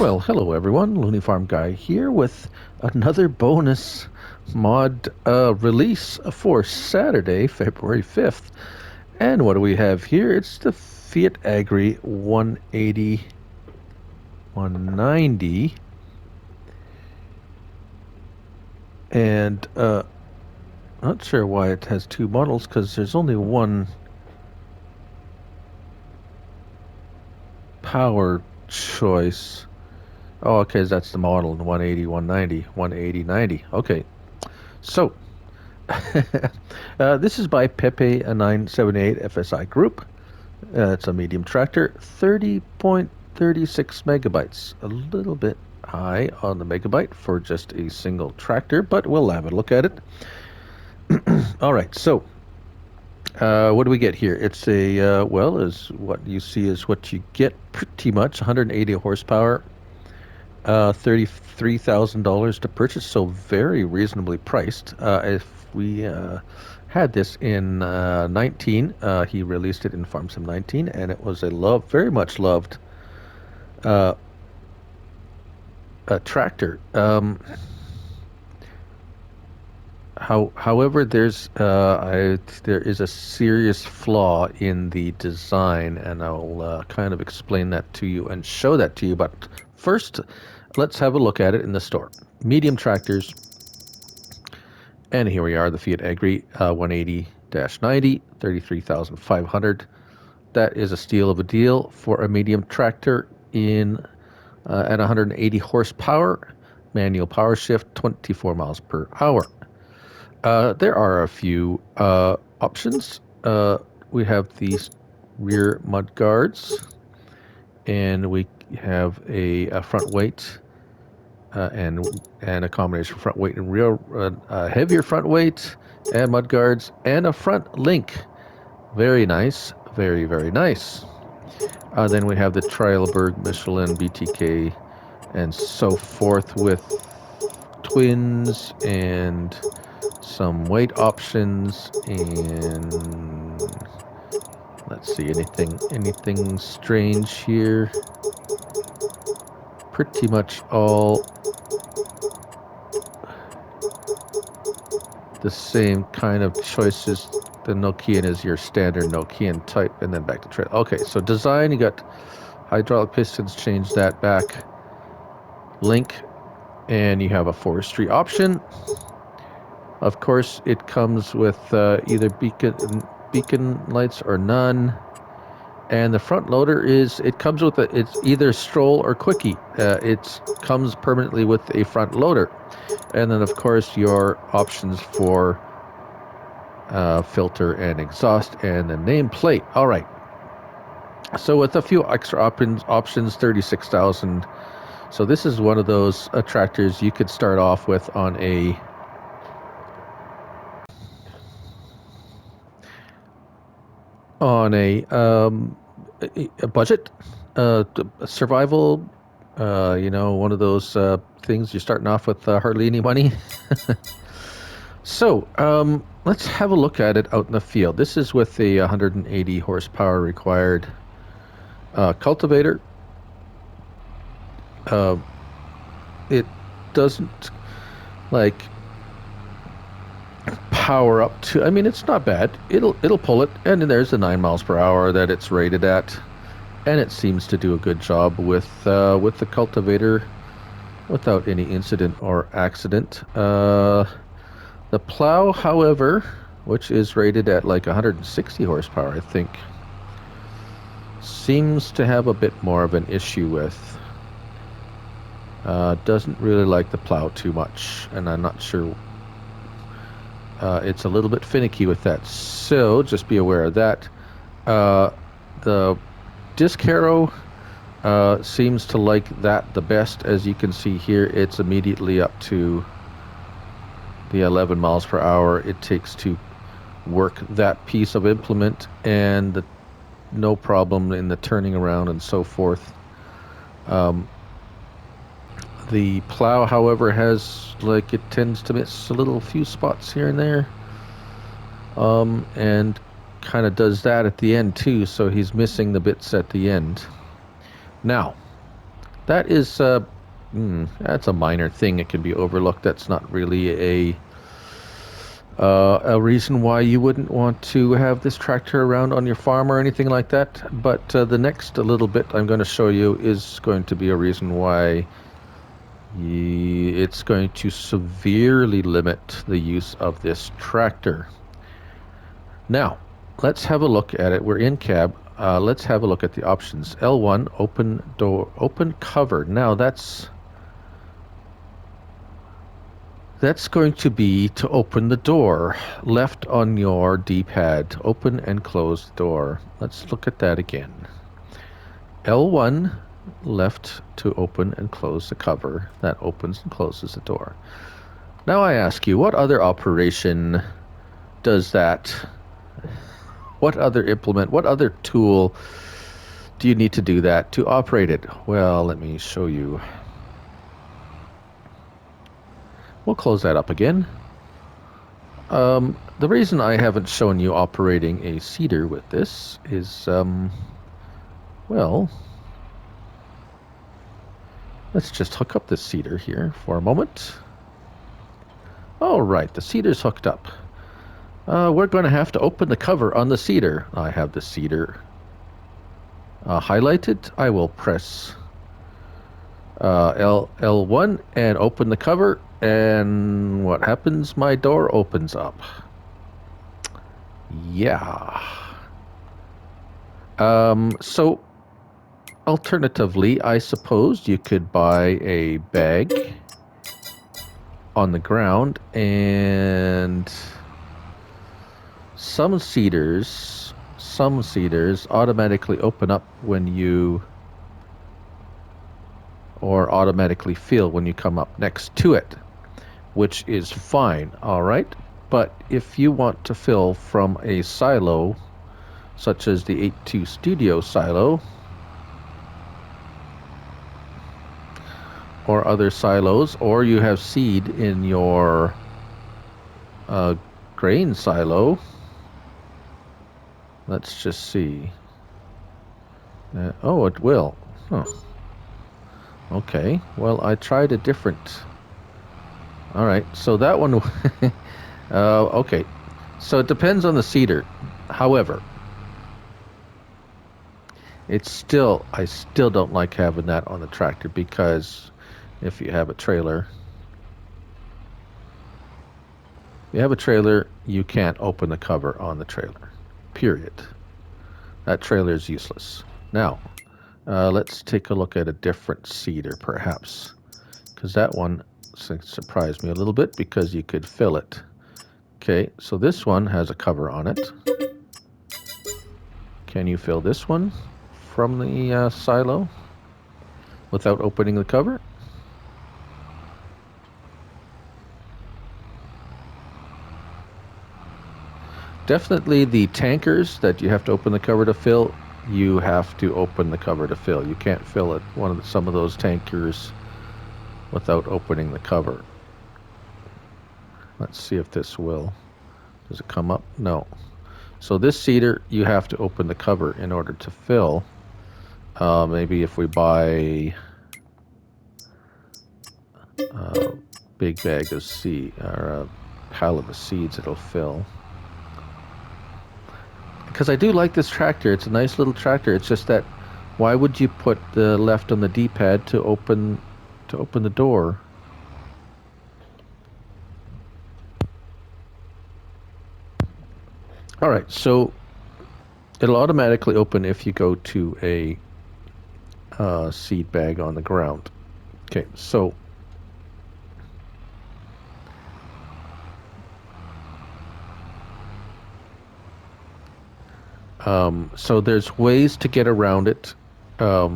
Well, hello everyone, Looney Farm Guy here with another bonus mod release for Saturday, February 5th. And what do we have here? It's the Fiatagri 180 190. And not sure why it has two models, because there's only one power choice. Oh, okay, that's the model, 180, 190, 180, 90. Okay, so this is by Pepe 978 FSI Group. It's a medium tractor, 30.36 megabytes. A little bit high on the megabyte for just a single tractor, but we'll have a look at it. All right, so what do we get here? It's a, well, is what you see is what you get pretty much, 180 horsepower, $33,000 to purchase, so very reasonably priced. If we had this in 19, he released it in Farm Sim 19, and it was a very much loved a tractor. However, there is a serious flaw in the design, and I'll kind of explain that to you and show that to you. But first, let's have a look at it in the store. Medium tractors, and here we are, the Fiatagri 180-90, 33,500. That is a steal of a deal for a medium tractor at 180 horsepower, manual power shift, 24 miles per hour. There are a few options. We have these rear mud guards, and we have a front weight and a combination of front weight and rear heavier front weight and mud guards and a front link. Very nice, very, very nice. Then we have the Trialberg, Michelin, BTK, and so forth with twins and some weight options, and let's see, anything strange here? Pretty much all the same kind of choices. The Nokian is your standard Nokian type, and then back to trail. Okay, so design, you got hydraulic pistons, change that back. Link, and you have a forestry option. Of course, it comes with either beacon lights or none. And the front loader it comes with it's either stroll or quickie. It comes permanently with a front loader. And then, of course, your options for filter and exhaust and the nameplate. All right. So with a few extra options, 36,000. So this is one of those tractors you could start off with on a budget, survival, one of those things you're starting off with hardly any money. So let's have a look at it out in the field. This is with a 180 horsepower required cultivator. It doesn't power up to, I mean, it's not bad. It'll pull it, and then there's the 9 miles per hour that it's rated at, and it seems to do a good job with the cultivator without any incident or accident. The plow, however, which is rated at like 160 horsepower, I think, seems to have a bit more of an issue with. Doesn't really like the plow too much, and I'm not sure. It's a little bit finicky with that, so just be aware of that. The disc harrow seems to like that the best. As you can see here, it's immediately up to the 11 miles per hour it takes to work that piece of implement, and no problem in the turning around and so forth. The plow, however, has it tends to miss a few spots here and there, and kind of does that at the end too, so he's missing the bits at the end. Now, That is, that's a minor thing. It can be overlooked. That's not really a reason why you wouldn't want to have this tractor around on your farm or anything like that. But the next little bit I'm going to show you is going to be a reason why it's going to severely limit the use of this tractor. Now, let's have a look at it. We're in cab. Let's have a look at the options. L1, open door, open cover. Now that's going to be to open the door. Left on your D-pad. Open and close the door. Let's look at that again. L1, left to open and close the cover. That opens and closes the door. Now I ask you, what other operation does that? What other tool do you need to do that to operate it? Well, let me show you. We'll close that up again. The reason I haven't shown you operating a seeder with this is, well, let's just hook up this seeder here for a moment. All right, the seeder's hooked up. We're going to have to open the cover on the seeder. I have the seeder highlighted. I will press L1 and open the cover, and what happens? My door opens up. Yeah. So alternatively, I suppose you could buy a bag on the ground, and some seeders automatically open up when you, or automatically fill when you come up next to it, which is fine, all right? But if you want to fill from a silo, such as the 82 Studio silo, or other silos, or you have seed in your grain silo, let's just see. Oh, it will. Huh. Okay, well, I tried a different. All right, so that one. Okay, so it depends on the seeder. However, I still don't like having that on the tractor, because if you have a trailer, you can't open the cover on the trailer. Period. That trailer is useless. Now, let's take a look at a different seeder, perhaps, because that one surprised me a little bit, because you could fill it. Okay, so this one has a cover on it. Can you fill this one from the silo without opening the cover? Definitely the tankers that you have to open the cover to fill, you have to open the cover to fill. You can't fill it, some of those tankers, without opening the cover. Let's see if this will. Does it come up? No. So this seeder, you have to open the cover in order to fill. Maybe if we buy a big bag of seed, or a pallet of seeds, it'll fill. Because I do like this tractor. It's a nice little tractor. It's just that, why would you put the left on the D-pad to open the door? All right, so it'll automatically open if you go to a seed bag on the ground. Okay, so so there's ways to get around it. There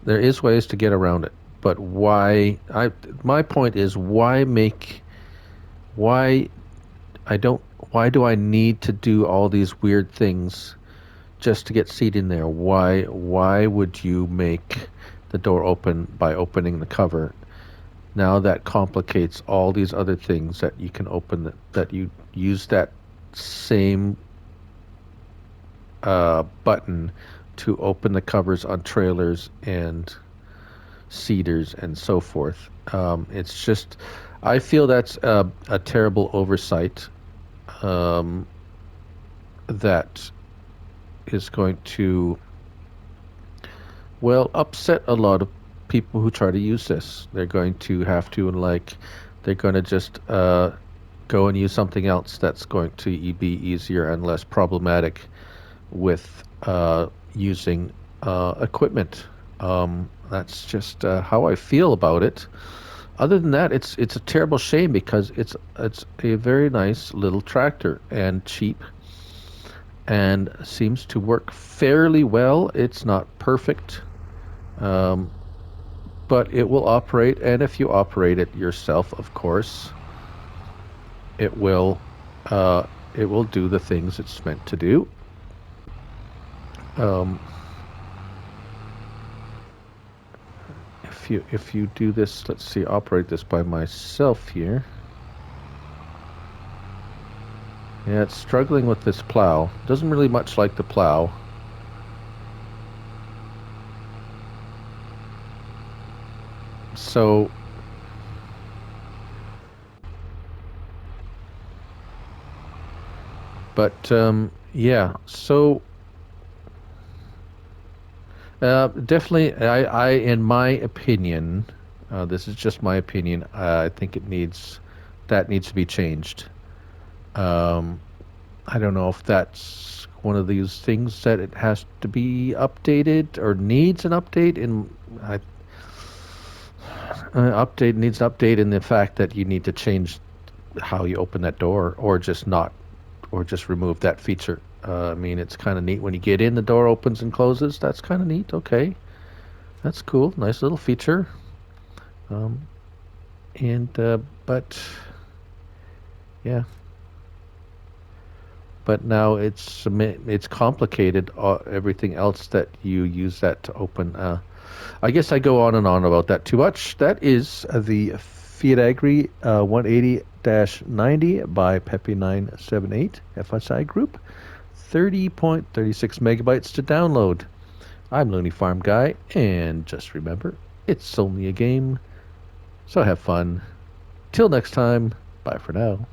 is ways to get around it, but why? My point is, why do I need to do all these weird things just to get seed in there? Why would you make the door open by opening the cover? Now that complicates all these other things that you can open, that you use that same button to open the covers on trailers and cedars and so forth. It's just, I feel that's a terrible oversight um, that is going to, well, upset a lot of people who try to use this. They're going to have to, they're going to just go and use something else that's going to be easier and less problematic with using equipment. That's just how I feel about it. Other than that, it's a terrible shame because it's a very nice little tractor and cheap and seems to work fairly well. It's not perfect, um, but it will operate. And if you operate it yourself, of course, it will uh, it will do the things it's meant to do. Um, if you do this, let's see, operate this by myself here. Yeah, it's struggling with this plow. Doesn't really much like the plow. So, but yeah, so definitely, in my opinion, this is just my opinion. I think that needs to be changed. Um, I don't know if that's one of these things that it has to be updated or needs an update. Update needs an update in the fact that you need to change how you open that door, or just not, or just remove that feature. I mean, it's kind of neat when you get in, the door opens and closes. That's kind of neat. Okay, that's cool. Nice little feature. Um, and but yeah, but now it's complicated. Everything else that you use that to open. I guess I go on and on about that too much. That is the Fiatagri 180-90 by Pepe978 FSI Group. 30.36 megabytes to download. I'm Looney Farm Guy, and just remember, it's only a game, so have fun. Till next time, bye for now.